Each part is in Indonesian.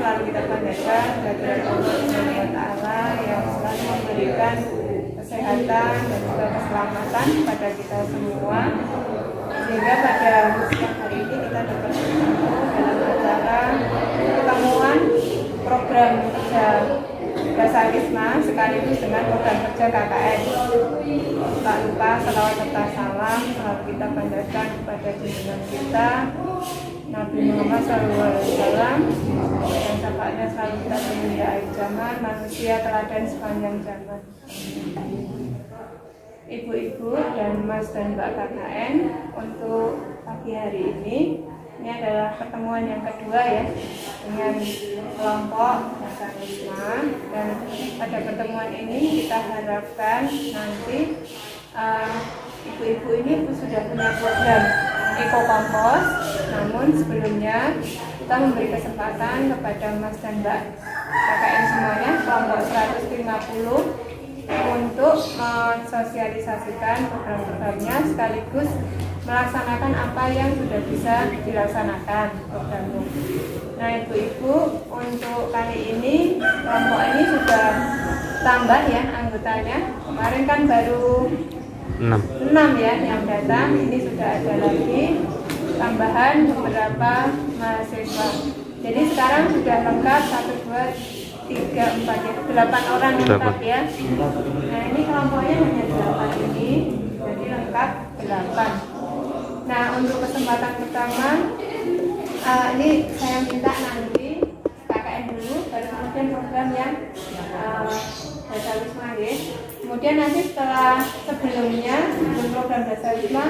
selalu kita panjatkan kehadirat Allah Subhanahu wa Ta'ala yang selalu memberikan kesehatan dan juga keselamatan kepada kita semua, sehingga pada siang hari ini kita dapat bertemu dalam acara pertemuan program kerja Basawisma sekaligus dengan program kerja KKN. Tak lupa selawat serta salam selalu kita panjatkan kepada junjungan kita Nabi Muhammad SAW, dan syafaatnya selalu kita tunggu di akhir zaman, manusia teladan sepanjang zaman. Ibu-ibu dan Mas dan Mbak KKN, untuk pagi hari ini adalah pertemuan yang kedua ya dengan kelompok Basawisma, dan pada pertemuan ini kita harapkan nanti ibu-ibu ini sudah punya program Eko Kompos. Namun sebelumnya kita memberi kesempatan kepada Mas dan Mbak KKN semuanya kelompok 150 untuk mensosialisasikan program-programnya sekaligus melaksanakan apa yang sudah bisa dilaksanakan programnya. Nah, ibu-ibu, untuk kali ini kelompok ini sudah tambah ya anggotanya. Kemarin kan baru 6 ya yang datang, ini sudah ada lagi tambahan beberapa mahasiswa. Jadi sekarang sudah lengkap 1, 2, 3, 4, 8 orang lengkap ya. Nah, ini kelompoknya hanya 8 ini, jadi lengkap 8. Nah, untuk kesempatan pertama ini saya minta nanti KKN dulu, baru kemudian program yang Basawisma ya. Kemudian nanti setelah sebelum program Basawisma,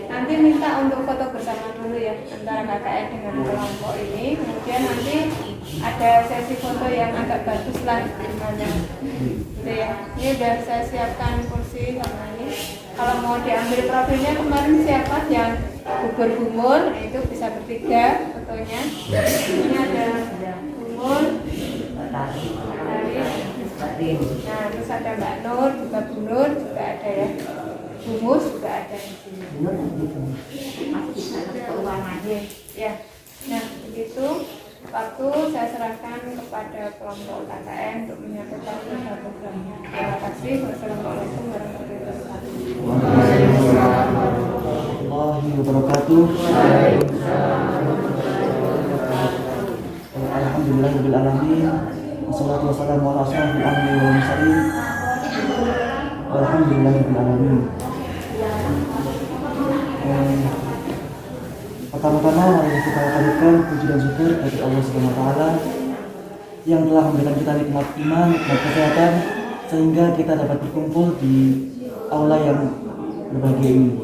nanti minta untuk foto bersama dulu ya antara KKN dengan kelompok ini. Kemudian nanti ada sesi foto yang agak bagus lah gimana gitu ya. Ini udah saya siapkan kursi sama ini. Kalau mau diambil profilnya kemarin siapa yang Bubur, itu bisa bertiga fotonya. Ini ada Bumur, nah terus ada Mbak Nur, juga Bu Nur juga ada ya. Bumus juga ada di sini. Ya. Nah, begitu waktu saya serahkan kepada kelompok KKN untuk menyampaikan programnya. Terima kasih. Wassalamualaikum warahmatullahi wabarakatuh. Alhamdulillahirabbil alamin. Wassalatu wassalamu ala asyrofil anbiya'i wal mursalin. Alhamdulillahirabbil alamin. Pertama-tama mari kita panjatkan puji dan syukur bagi Allah Subhanahu wa Ta'ala yang telah memberikan kita nikmat iman, nikmat kesehatan, sehingga kita dapat berkumpul di aula yang berbahagia ini.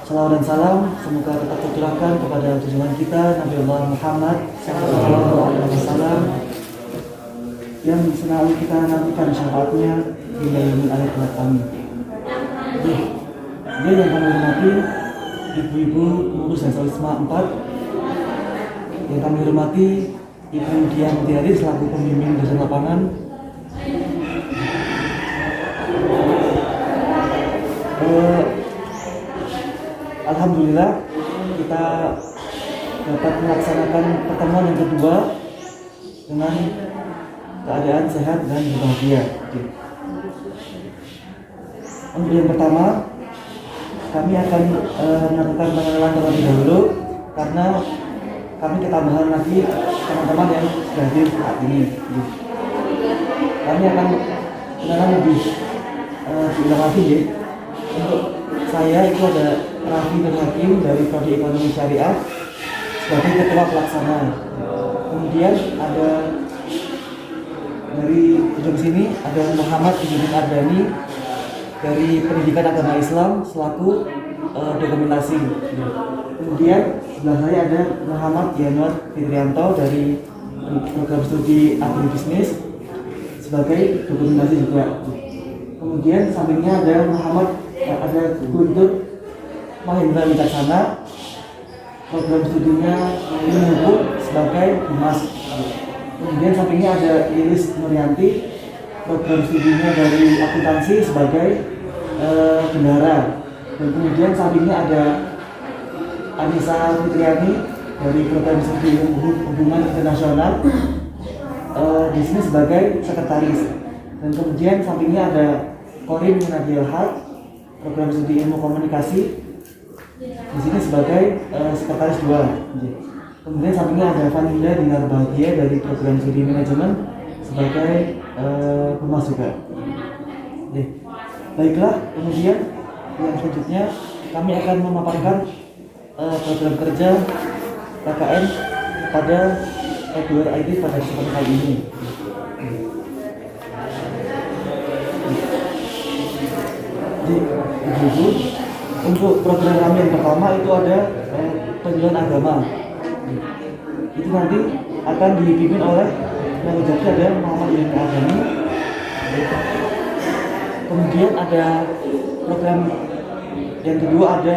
Salawat dan salam semoga tetap tercurahkan kepada junjungan kita Nabi Allah Muhammad SAW, yang selalu kita nantikan syafaatnya hingga yaumil akhir. Amin. Dia yang kami hormati ibu-ibu pengurus Basawisma 4, yang kami hormati Ibu Dian Tiari selaku pembimbing dosen lapangan, alhamdulillah kita dapat melaksanakan pertemuan yang kedua dengan keadaan sehat dan berbahagia. Untuk yang pertama, kami akan melakukan pengenalan terlebih dahulu karena kami ketambahan lagi teman-teman yang sudah hadir saat ini. Kami akan kenalan lebih diulang lagi ya. Untuk saya itu ada Raffi Nur Hakim dari Prodi Ekonomi Syariah sebagai ketua pelaksana. Kemudian ada dari ujung sini ada Muhammad Izzuddin Ardani dari Pendidikan Agama Islam selaku dokumentasi. Kemudian sebelah saya ada Muhammad Yanwar Fitrianto dari program studi agribisnis sebagai dokumentasi juga. Kemudian sampingnya ada Guntur Mahendra Wicaksana, program studinya ilmu hukum sebagai humas. Kemudian sampingnya ada Iris Nuryanti, program studinya dari akuntansi sebagai bendahara. Dan kemudian sampingnya ada Anissa Fitriani, dari program studi hubungan internasional di sini sebagai sekretaris, dan kemudian sampingnya ada Korin Munadiel Haq, program studi ilmu komunikasi, di sini sebagai sekretaris 2. Kemudian sampingnya ada Vanilla Dinar Bahagia dari program studi manajemen sebagai pemas juga. Baiklah, kemudian yang selanjutnya kami akan memaparkan program kerja KKN pada Februari IT pada kesempatan kali ini. Jadi, untuk program kami yang pertama itu ada penyuluhan agama. Itu nanti akan dipimpin oleh yang menjadi ada Muhammad Ilmi Agami. Kemudian ada program yang kedua ada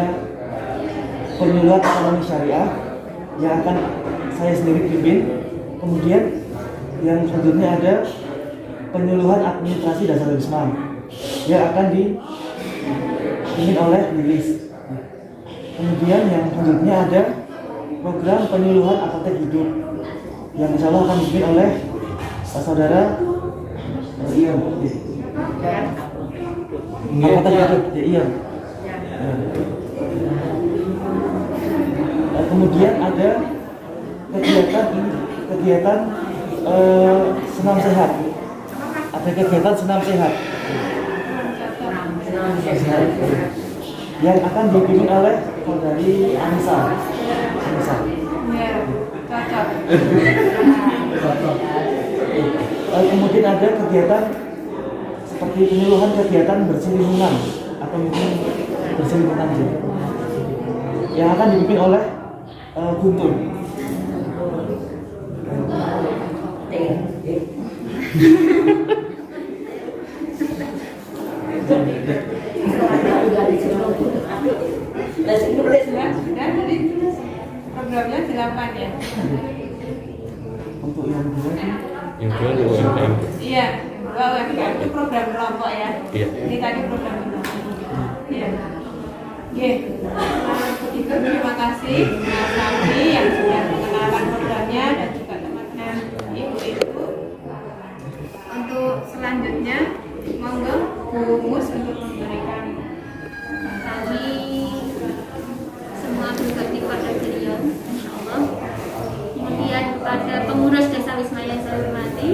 penyuluhan ekonomi syariah yang akan saya sendiri pimpin. Kemudian yang selanjutnya ada penyuluhan administrasi dasar Islam yang akan dipimpin oleh Lilis. Kemudian yang selanjutnya ada program penyuluhan apotek hidup yang insya Allah akan dipimpin oleh saudara Ian. Apotek hidup, ya Ian. Kemudian ada kegiatan senam sehat. Ada kegiatan senam sehat yang akan dipimpin oleh saudari Anissa. Ya, cocok. Kemudian ada kegiatan seperti penyuluhan kegiatan bersih lingkungan atau mungkin bersih lingkungan yang akan dipimpin oleh Guntur. Dan jadi programnya 8 ya. Untuk yang kedua UMKM. Iya, UMKM itu program kelompok ya. Iya. Ini tadi program kelompok. Iya. Oke. Begitu, terima kasih Mas Sami yang sudah mengenalkan programnya dan juga teman-teman ibu-ibu. Untuk selanjutnya, monggo Bu Mus untuk memberikan. Kami semua berbakti pada beliau, insyaallah. Kemudian kepada pengurus Desa Wisma yang saya hormati,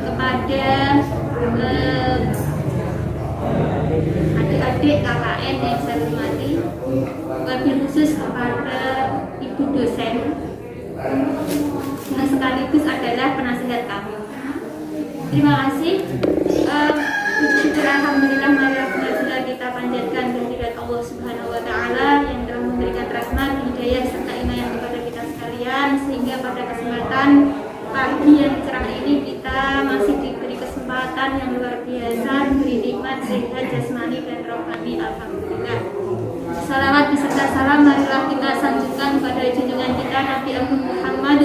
kepada adik-adik KKN yang saya hormati, wabil khusus kepada ibu dosen yang sekaligus adalah penasihat kami. Terima kasih. Puji syukur alhamdulillah marilah kita panjatkan kehadirat Allah Subhanahu wa taala yang telah memberikan rahmat, hidayah serta inayah kepada kita sekalian, sehingga pada kesempatan pagi yang cerah ini kita masih diberi kesempatan yang luar biasa, diberi nikmat sehat jasmani dan rohani, alhamdulillah. Salawat beserta salam marilah kita sanjungkan kepada junjungan kita Nabi Agung Muhammad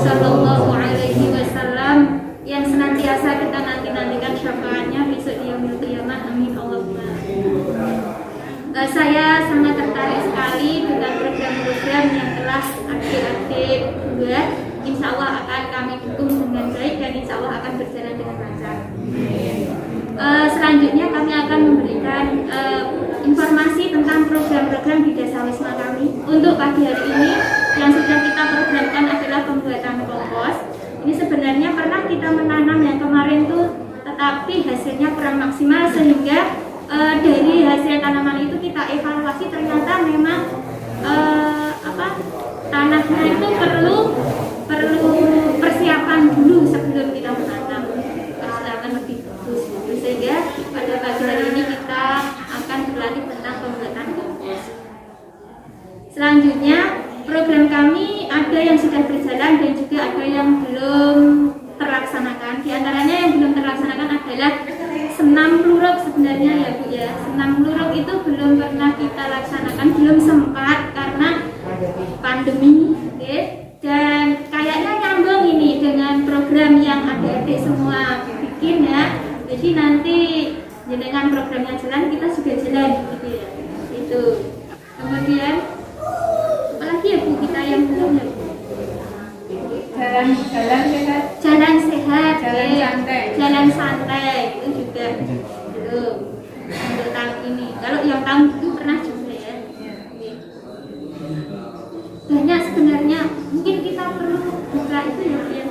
sallallahu alaihi wasallam yang senantiasa kita nantikan syafaatnya besok di yaumil qiyamah, amin Allahumma. Saya sangat tertarik sekali dengan program-program yang telah adik-adik buat. Insya Allah akan kami dukung dengan baik dan insya Allah akan berjalan dengan lancar. Selanjutnya kami akan memberikan informasi tentang program-program di Desa Wisma kami. Untuk pagi hari ini yang sudah kita programkan adalah pembuatan kompos. Ini sebenarnya pernah kita menanam yang kemarin tuh, tetapi hasilnya kurang maksimal, sehingga dari hasil tanaman itu kita evaluasi ternyata memang tanahnya itu perlu persiapan dulu sebelum kita menanam, persiapan lebih bagus. Sehingga pada pagi hari ini kita akan berlatih tentang pembuatan kompos. Selanjutnya program kami ada yang sudah berjalan dan juga ada yang belum terlaksanakan. Di antaranya yang belum terlaksanakan adalah senam plurok sebenarnya ya Bu ya. Senam plurok itu belum pernah kita laksanakan, belum sempat karena pandemi, okay? Dan kayaknya nyambung ini dengan program yang adik-adik semua bikin ya. Jadi nanti dengan programnya jalan, kita juga jalan gitu ya. Itu. Kemudian apalagi ya Bu kita yang belum ya Bu? jalan sehat. Jalan sehat, Jalan ya. santai. Jalan santai itu juga belum untuk tahun ini. Kalau yang tahun itu pernah juga ya. Banyak sebenarnya, mungkin kita perlu buka itu ya.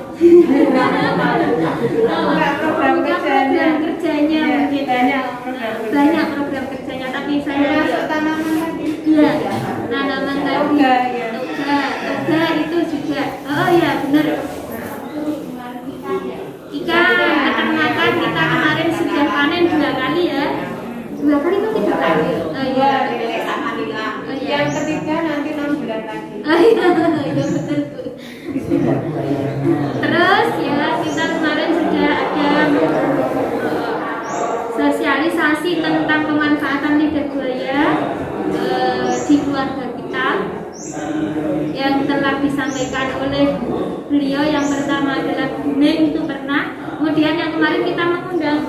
Program kerjanya. Kerjanya Iya, mungkin banyak program kerjanya, tapi saya Termasuk tanaman tadi. iya tanaman tadi Toga, ya. toga itu juga oh iya benar ikan peternakan kita kemarin sudah panen 2 kali ya 2 kali itu 3 kali oh iya oh iya Yang ketiga nanti 6 bulan lagi. oh iya iya betul Bu. Terus ya kita kemarin sudah ada sosialisasi tentang pemanfaatan lidah buaya di keluarga kita yang telah disampaikan oleh beliau. Yang pertama adalah Buning, itu pernah. Kemudian yang kemarin kita mengundang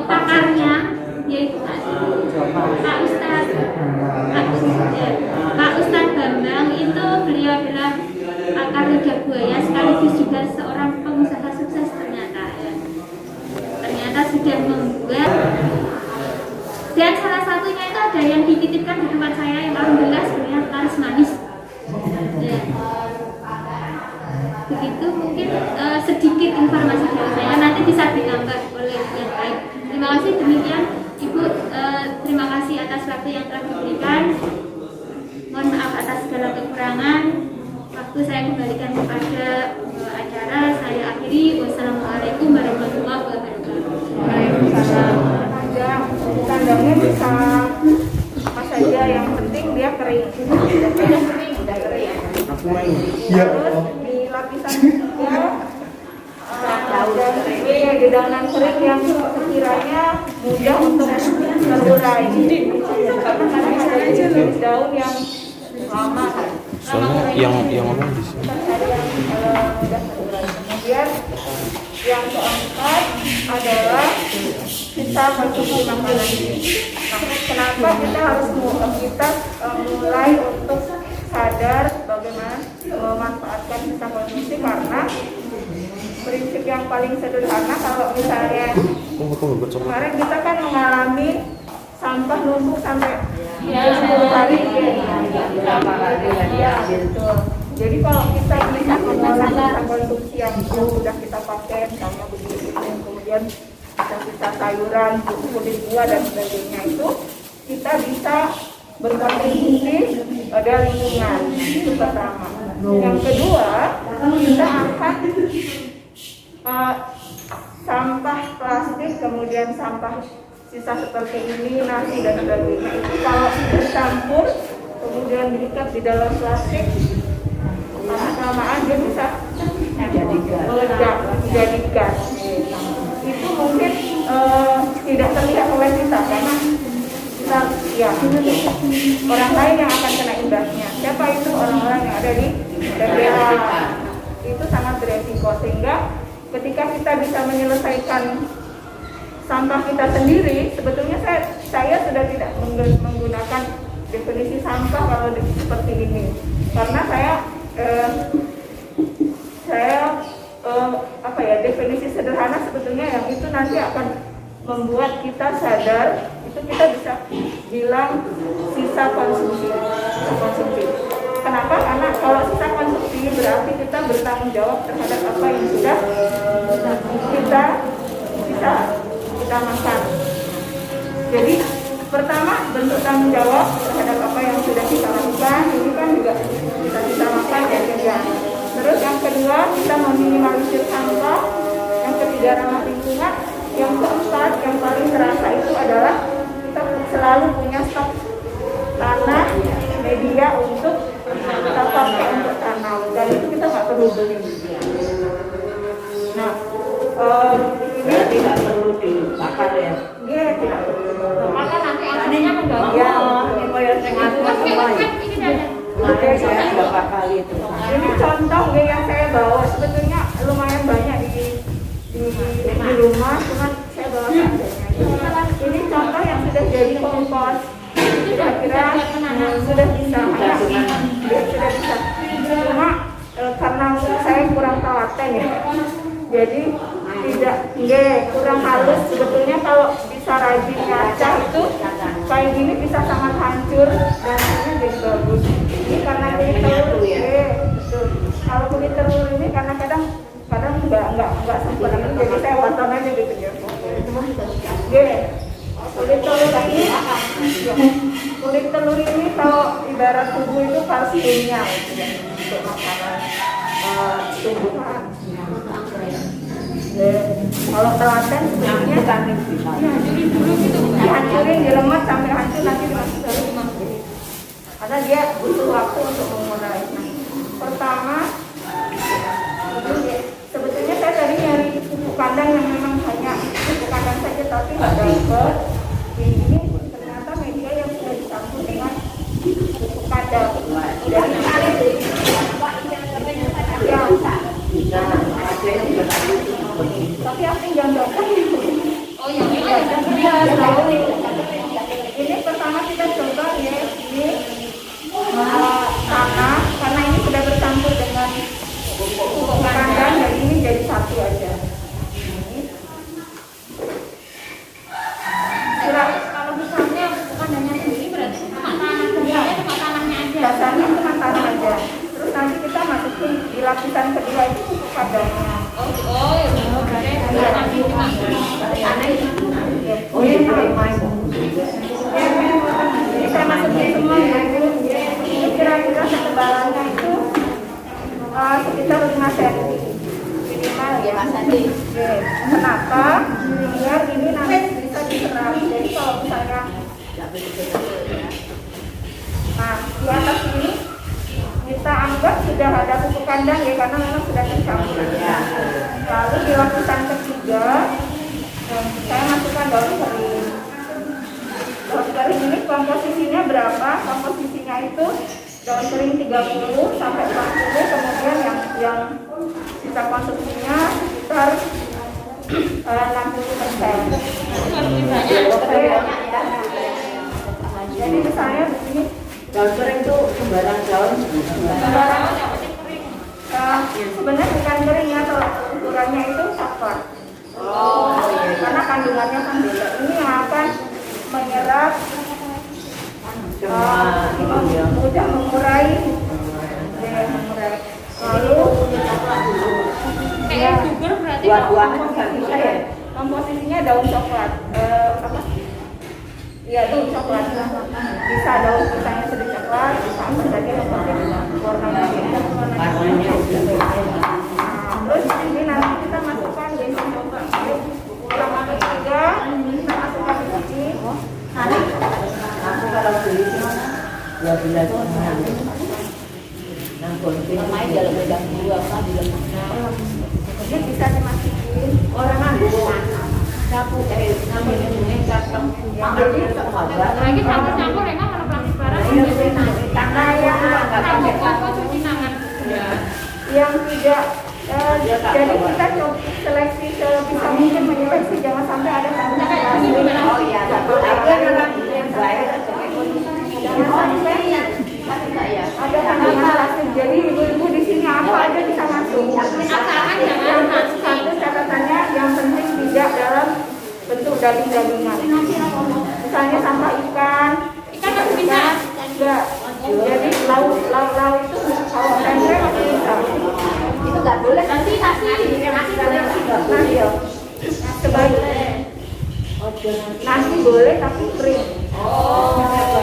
pakarnya yaitu Pak Ustadz Bambang. Itu beliau adalah pakar lidah buaya sekaligus juga seorang pengusaha sukses ternyata ya. Ternyata sudah membuat, dan salah satunya itu ada yang dititipkan di tempat saya yang alhamdulillah sebenarnya laris manis ya. Begitu mungkin sedikit informasi dari saya, nanti bisa ditambah oleh yang lain. Terima kasih, demikian Ibu, terima kasih atas waktu yang telah diberikan. Mohon maaf atas segala kekurangan. Waktu saya kembalikan kepada acara. Saya akhiri. Wassalamualaikum warahmatullahi wabarakatuh. Waalaikumsalam. Kandangnya bisa apa saja, yang penting dia kering. Udah kering. Iya. Terus di lapisan ketiga ada di daun kering yang sekiranya mudah untuk terurai. Karena kadang ada jenis daun yang lama. Soalnya yang ngomong di sini. Kemudian yang keempat adalah kita konsumsi makanan. Nah, kenapa kita harus mulai untuk sadar bagaimana memanfaatkan sisa konsumsi? Karena prinsip yang paling sederhana, kalau misalnya kemarin kita kan mengalami sampah numpuk sampai 10 hari ya, betul. Jadi kalau kita bisa mengolah sisa konsumsi yang sudah kita pakai, misalnya begitu, kemudian sisa sayuran, kulit buah dan sebagainya, itu kita bisa berkontribusi pada lingkungan. Itu pertama. Yang kedua, kita akan sampah plastik, kemudian sampah sisa seperti ini, nasi dan sebagainya, itu kalau bercampur kemudian diikat di dalam plastik, lama-lamaan dia bisa meledak menjadi gas. Itu mungkin tidak terlihat oleh kita karena kita ya orang lain yang akan kena imbasnya. Siapa itu? Orang-orang yang ada di daerah. Itu sangat beresiko, sehingga ketika kita bisa menyelesaikan sampah kita sendiri, sebetulnya saya sudah tidak menggunakan definisi sampah kalau seperti ini, karena saya definisi sederhana sebetulnya yang itu nanti akan membuat kita sadar, itu kita bisa bilang sisa konsumsi. Kenapa? Karena kalau sisa konsumsi berarti kita bertanggung jawab terhadap apa yang sudah kita makan. Jadi pertama, bentuk tanggung jawab terhadap apa yang sudah kita lakukan, ini kan juga kita makan ya. Terus yang kedua, kita meminimalisir sampah. Yang ketiga, ramah lingkungan. Yang keempat, yang paling terasa itu adalah kita selalu punya stok tanah, media untuk kita pakai untuk tanam, dan itu kita nggak perlu beli. Nah, ini tidak perlu dibakar ya? Iya, tidak perlu. Maka nanti akhirnya mengganggu. Ya, ini contoh yang saya bawa, sebetulnya lumayan banyak di rumah, cuman saya bawa seadanya. Ini contoh yang sudah jadi kompos. Kira-kira sudah bisa. Cuma karena saya kurang tahu telaten ya. Jadi tidak kurang halus. Sebetulnya kalau bisa rajin kaca itu kayak gini bisa sangat hancur dan hasilnya jadi bagus. Ini karena kulit telur ya. Betul. Kalau kulit telur ini karena kadang nggak sempurna, jadi saya potong aja gitu ya. Kulit telur ini kalau ibarat tubuh itu kalsiumnya untuk makanan tumbuhan. Kalau telaten sebenarnya dihancurin, diremet sampai hancur, nanti dimasukin. Karena dia butuh waktu untuk mengurai. Pertama, sebetulnya saya tadi nyari pupuk kandang yang memang hanya pupuk kandang saja, tapi nggak dapat. Ini ternyata media yang sudah dicampur dengan pupuk kandang. Tapi aku jangan dokter. Oh iya, ini pertama kita coba ya ini karena ini sudah bercampur dengan pupuk kandang, jadi ini jadi satu aja. Kalau misalnya pupuk kandangnya sendiri berarti cuma tanahnya aja. Dasarnya cuma tanah aja. Terus nanti kita masukin di lapisan kedua itu pupuk kandangnya. Jadi saya masukin semua ya. Ini kira-kira ketebalannya itu sekitar 5 cm minimal ya Mas Andi. Kenapa? Biar ini nanti bisa diserap. Jadi kalau misalnya di atas ini kita anggap sudah ada pupuk kandang ya, karena memang sudah tercampur. Lalu di lapisan ketiga saya masukkan daun kering. Daun kering ini komposisinya berapa? Komposisinya itu daun kering 30 sampai 40, kemudian yang sisa konsumsinya sekitar 60%. Jadi misalnya begini, daun kering itu sembarang daun. Sebenarnya bukan kering ya, kalau ukurannya itu coklat. Karena kandungannya kan beda. Ini yang akan menyerap, mudah mengurai. Lalu Kayak sugar berarti komposisinya daun coklat. Iya, daun coklat. Bisa daun pisangnya sudah coklat, bisa saja warna warnanya. Terus ini nanti kita masukkan bensin coklat. Yang ketiga kita masukkan di sini. Kalau beli ya benar. Ini bisa dimasukin orang campur lagi campur emang kalau plastik parah yang tidak jadi kita coba seleksi sebisa mungkin menyeleksi, jangan sampai ada kandungan plastik. Jangan sampai ada kandungan plastik. Jadi ibu-ibu di sini apa aja bisa masuk. Satu catatannya yang penting tidak dalam bentuk daging-dagingan. Misalnya sampah ikan masih bisa. Enggak. Jadi lauk itu kalau tempe masih bisa. Itu nggak boleh. Nasi sebaiknya nasi boleh tapi kering.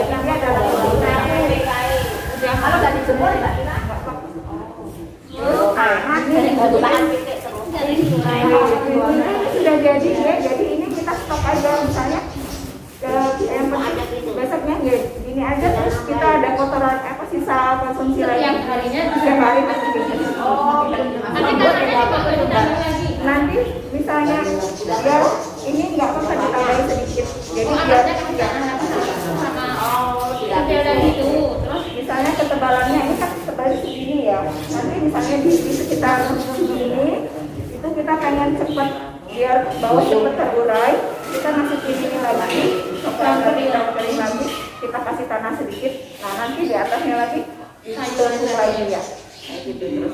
Tapi ada kalau nggak dijemur nggak sudah jadi ya. Jadi ini kita stok aja misalnya yang besoknya gini aja, terus kita ada kotoran sisa konsumsi lagi setiap harinya nanti misalnya ya ini nggak apa-apa ditambahin sedikit, jadi biar gitu. Terus misalnya ketebalannya ini kan tebal segini ya, nanti misalnya di sekitar ini itu kita pengen cepat biar bawah cepat terurai, kita masukin ini lagi, kering lagi, kita kasih tanah sedikit, nah nanti di atasnya lagi ditutup lagi ya. Gitu terus.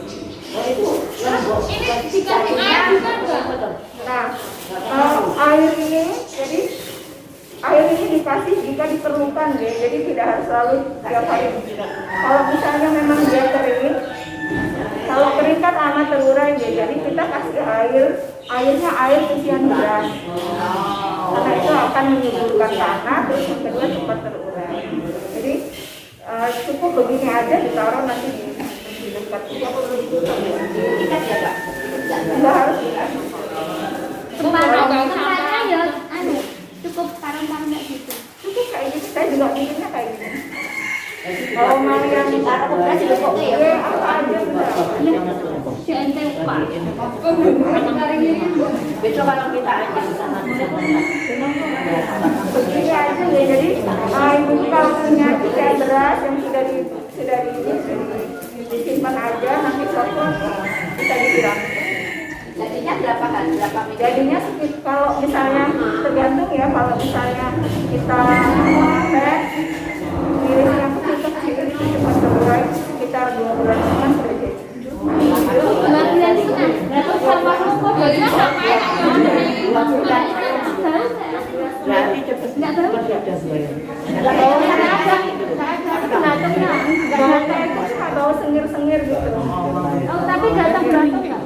ini dikasih air juga enggak? Nah, air ini, jadi air ini dikasih jika diperlukan ya, jadi tidak harus selalu tiap hari. Kalau misalnya memang dia kering, kalau kering kan amat terurai ya, jadi kita kasih airnya air cucian beras. Karena itu akan menyuburkan tanah, terus yang kedua cepat terurai. Jadi cukup begini aja ditaruh nanti di dekat. Tidak harus dikasih. Tempatnya ya cukup parang-parang kayak gitu. Cukup kayak gitu, saya juga bikinnya kayak gini. Kalau mau yang ditaruh beras juga kok ya apa aja sudah. CNT Pak. Besok kalau kita aja sama Begini aja ya, jadi ibu kalau punya cucian beras yang sudah disimpan aja, nanti suatu bisa disiram. jadinya berapa kan? Berapa minggu? Jadinya kalau misalnya tergantung ya, kalau misalnya kita pakai iris yang kecil-kecil itu cepat terurai, sekitar 2 bulan kan sudah jadi. 2 bulan setengah. Terus sama rumput jadinya sampai 2 bulan. Berarti cepet enggak tahu. Kalau misalnya ada baunya itu suka bau sengir-sengir gitu. Oh, tapi datang berantem enggak?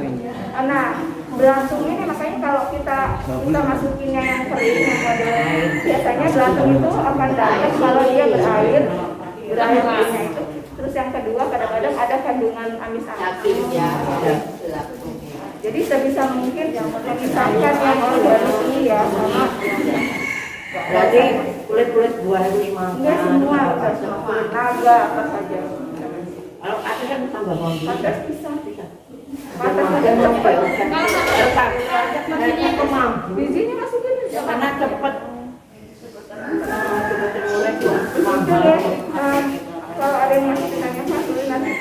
Nah, belatung ini makanya kalau kita masukinnya yang kering yang model biasanya belatung itu akan datang kalau dia berair berairnya itu. Terus yang kedua kadang-kadang ada kandungan amis-amis. Jadi sebisa mungkin memisahkan yang organik ini ya sama berarti kulit-kulit buah ini mah. enggak semua, kulit naga apa saja. Kalau ada kan tambah wangi. Patas bisa. Patas saja cepat. Karena kemam. Bijinya masukin aja. Karena cepet. Itu deh, kalau ada yang masih tanya masukin nanti.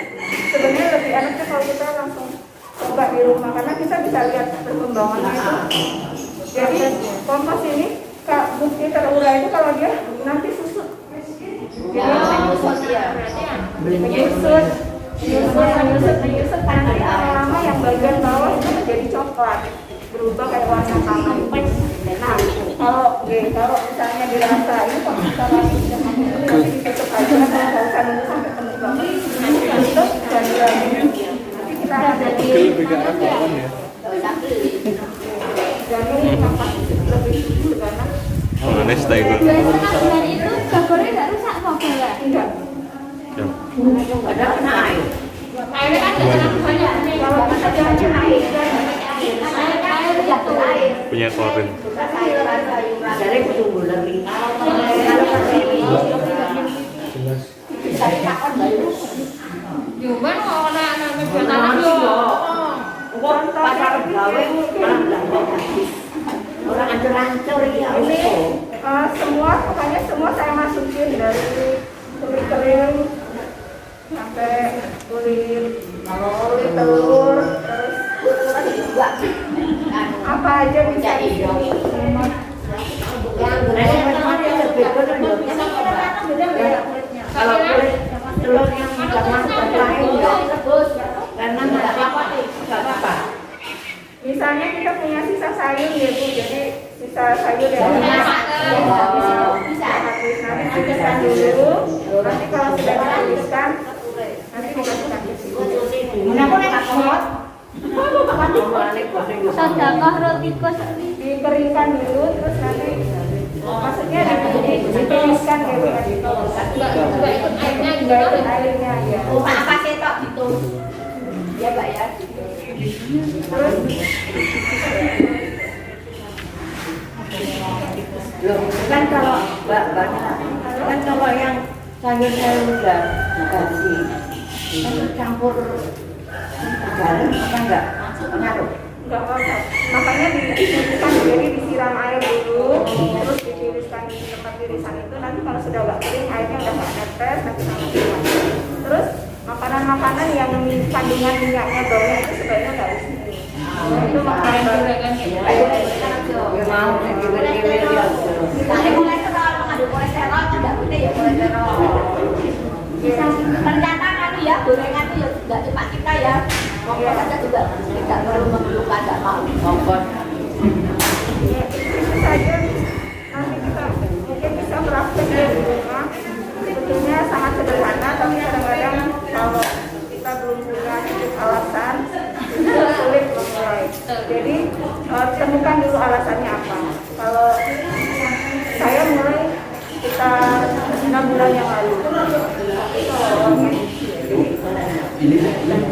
Sebenarnya lebih enaknya kalau kita langsung coba di rumah karena kita bisa lihat perkembangannya itu. Jadi kompos ini bukti terurai itu kalau dia nanti susut. Jadi menyusut nanti lama-lama yang bagian bawah itu menjadi coklat, berubah kayak warna tanah. Nah, kalau misalnya dirasa ini kalau kita lagi sudah mampu nanti ditutup aja, nggak usah nunggu sampai penuh banget. Tutup dan nanti kita ada di jadi nampak lebih sederhana. Aneh stay gue. 2,5 bulan itu dapurnya enggak rusak kok, Bella? Enggak. Ada kena air. Airnya kan enggak terlalu banyak. Kalau kita jangan air kan Air itu Punya klorin. Dari kudu lebih. Bisa ditakon baru. Juga kok ana tanah yo. Kok pasar gawe malah belanja habis. Orang ancur-ancur ya. ini pokoknya semua saya masukin dari kulit kering sampai kulit telur terus juga apa aja bisa jadi dong. Yang benar-benar lebih kalau kulit telur yang jangan lain ya karena nggak apa-apa. misalnya kita punya sisa sayur ya Bu, jadi sisa sayur yang bisa nanti tuliskan dulu, nanti kalau sudah dituliskan nanti dimasukkan ke sini. sedekah roti kos Dikeringkan dulu terus nanti maksudnya dituliskan ya Bu. enggak ikut airnya gitu. Enggak ikut airnya ya. Apa sih tok gitu? Ya Mbak ya. Terus Loh, kan kalau Mbak kan kalau yang sayur-sayur udah dikasih kan campur garam apa enggak? Pengaruh. enggak apa-apa. Makanya ditiriskan, jadi disiram air dulu, terus ditiriskan di tempat tirisan itu. Nanti kalau sudah agak kering, airnya udah nggak netes, nanti sama semua. Terus makanan-makanan yang kandungan minyaknya baunya itu sebaiknya nggak usah. Itu makanan Ya mau digewer-gewer ya. Tapi kolesterol, mengandung kolesterol, tidak boleh ya kolesterol. Ternyata kan ya gorengan itu ya tidak cepat kita ya. Ngomong saja juga tidak perlu Jadi temukan dulu alasannya apa. Kalau saya mulai sekitar 6 bulan yang lalu.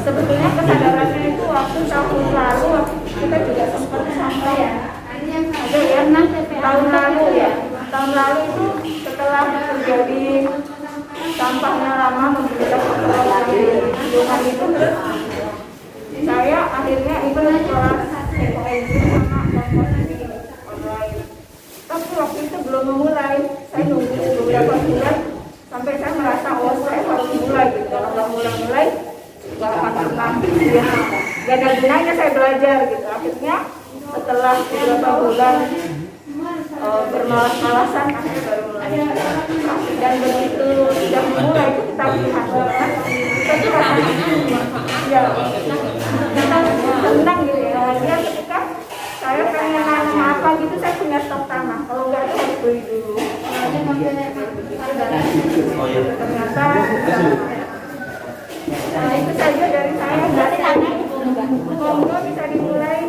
Sebetulnya kesadarannya itu waktu tahun lalu kita juga sempat sampai ada ya tahun lalu itu setelah terjadi sampahnya lama membuat lingkungan itu, saya akhirnya ikut kelas ekoenzim sama komposisi online. Tapi waktu itu belum memulai, saya nunggu beberapa bulan sampai saya merasa saya harus mulai gitu. Kalau nggak mulai nggak akan pernah ya. Gak ada gunanya saya belajar gitu. Akhirnya setelah beberapa bulan bermalas-malasan akhirnya baru mulai. Dan begitu sudah memulai itu kita lihat kita tuh rasanya ya kita senang gitu ya. Dia ketika saya pengen nanam apa gitu, saya punya stok tanah. Kalau nggak itu harus beli dulu. Ternyata nah itu saja dari saya. Monggo bisa dimulai.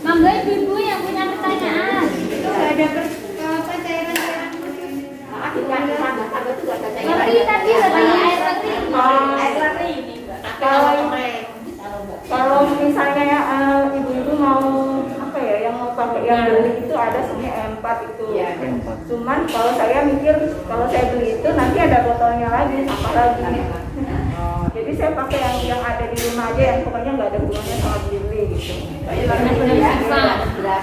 Monggo ibu-ibu yang punya pertanyaan. Itu nggak ada cairan-cairan Tapi tadi katanya air putih. Kalau misalnya ibu-ibu mau apa ya, yang mau pakai yang beli itu ada sebenarnya M4 itu. Cuman kalau saya mikir kalau saya beli itu nanti ada botolnya lagi, sampah lagi. Jadi saya pakai yang ada di rumah aja, yang pokoknya nggak ada hubungannya sama beli gitu. Karena sudah biasa.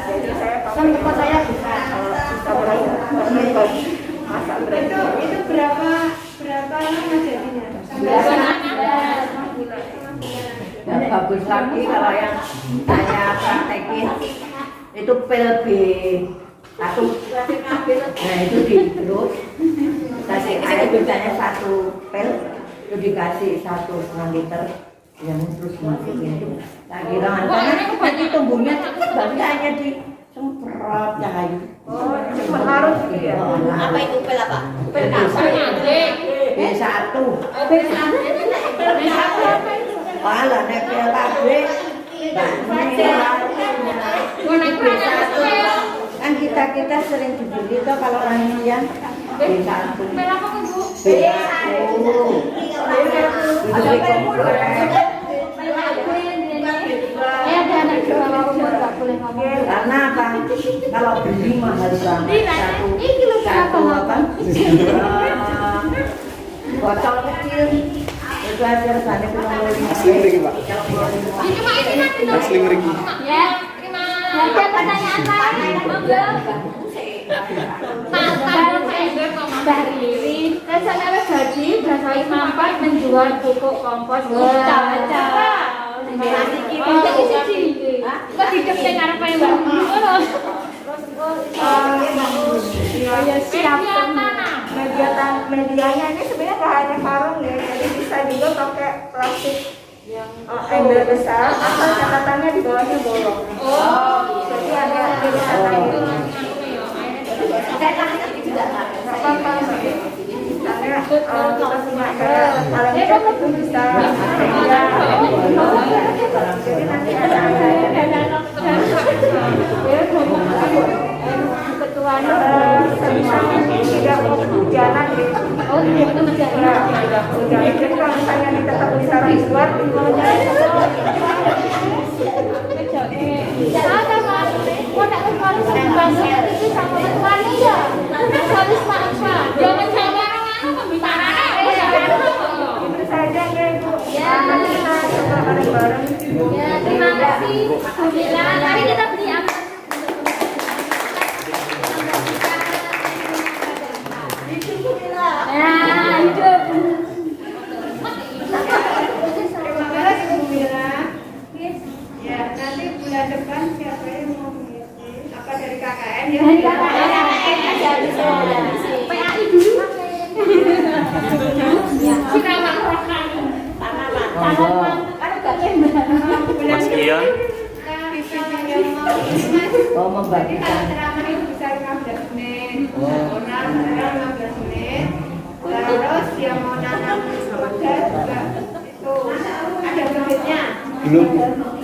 Jadi saya pakai tempat saya bisa masak beras. Itu berapa lama jadinya? Dan bagus lagi kalau yang saya praktekin itu pil B1. Nah itu digerus, kasih air biasanya 1 pil, itu dikasih 1,5 liter, yang terus masukin itu. Tak kira karena nanti tumbuhnya cepet banget, hanya disemprot cahaya. Oh, cepat larut gitu ya? Apa itu pel apa? Pil B1. Walah nek pil KB kan kita sering dibeli tuh kalau lansia B1. Karena apa? Kalau beli mahal banget satu apa? Botol kecil itu aja rasanya kurang lebih. Asli lagi Pak. Asli lagi. Ya, ada pertanyaan lain? Monggo. Mbak Riri, saya jadi berasal mampat menjual pupuk kompos. Kok hidup yang ngarepe Mbak? Siap medianya ini sebenarnya nggak hanya karung ya, jadi bisa juga pakai plastik yang ember besar atau catatannya di bawahnya bolong. Jadi ada catatan itu. Nggak apa-apa. Misalnya kita punya kaleng itu bisa jadi nanti ada ketuanya tidak kehujanan deh. Oh iya, itu tidak kehujanan. Jadi kalau misalnya kita tetap bisa buat ada mas, mau nak kembali sama itu sama ketuanya ya. Harus maaf, jangan sama orang pembicaraan. itu saja ya Ibu. Nanti kita coba bareng-bareng. Ya, terima kasih. Alhamdulillah. Mari kita beri apa? Ya, hidup. Terima kasih Bu Mira. Ya, nanti bulan depan siapa yang mau mengisi? Apa dari KKN ya? Dari KKN aja bisa. PAI dulu. Siraman rohani. Tanaman. Ada kakek. Mas Ian. Oh membagikan. Ceramah itu bisa 15 menit, onar 15 menit. Terus yang mau nanam gas juga itu ada bibitnya. Belum.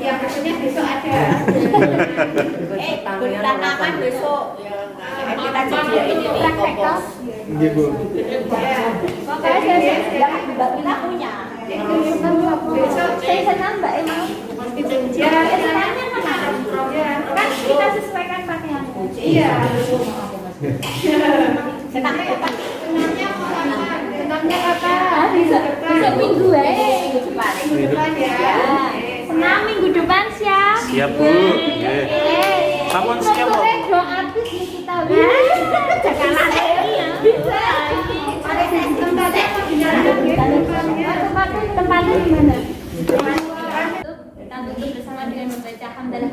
Ya maksudnya besok ada. Bertanaman besok. Kita jadi ini nih kompos. Iya, Bu. Pokoknya kita punya. Besok Saya senang Mbak Emang. ya Ceritanya mana? Kan kita sesuaikan pakaian. iya. Senangnya kapan? Senangnya kapan? Bisa minggu Minggu depan. Minggu depan ya. Senang minggu depan siap. Siap, Bu. Nggih. Sampun siap, Bu. Do artis nih kita. Janganlah Bisa. Tempatnya di mana? Kita tutup bersama dengan membaca hamdalah.